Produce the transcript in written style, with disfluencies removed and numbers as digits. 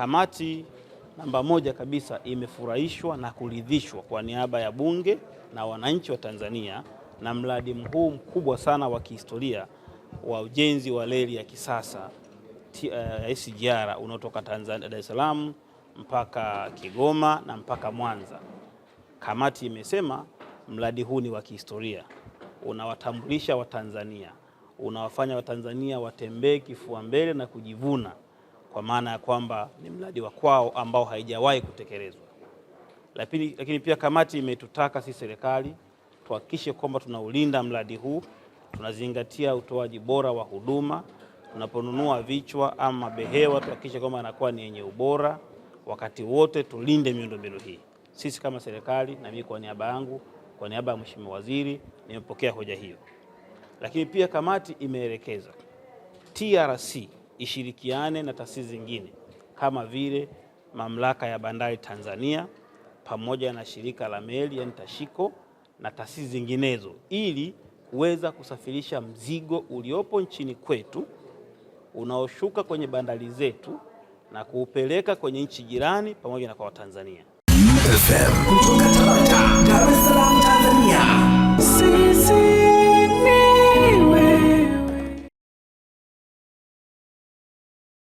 Kamati namba moja kabisa imefurahishwa na kuridhishwa kwa niaba ya Bunge na wananchi wa Tanzania na mradi huu mkubwa sana wa kihistoria wa ujenzi wa reli ya kisasa SGR unaotoka Tanzania Dar es Salaam mpaka Kigoma na mpaka Mwanza. Kamati imesema mradi huu ni wa kihistoria, unawatambulisha Watanzania, unawafanya Watanzania watembee kifua mbele na kujivuna, kwa maana ya kwamba ni mradi wa kwao ambao haijawahi kutekelezwa. Lakini pia kamati imetutaka sisi serikali tuhakikishe kwamba tunaulinda mradi huu, tunazingatia utoaji bora wa huduma, tunaponunua vichwa ama behewa tuhakikishe kwamba anakuwa ni yenye ubora, wakati wote tulinde miundombinu hii. Sisi kama serikali na mimi kwa niaba yangu, kwa niaba ya Mheshimiwa Waziri, nimepokea hoja hiyo. Lakini pia kamati imeelekeza TRC ishirikiane na taasisi zingine kama vile Mamlaka ya Bandari Tanzania pamoja na shirika la meli yani Tashiko na taasisi zinginezo ili kuweza kusafirisha mzigo uliopo nchini kwetu unaoshuka kwenye bandari zetu na kuupeleka kwenye nchi jirani pamoja na kwa Watanzania.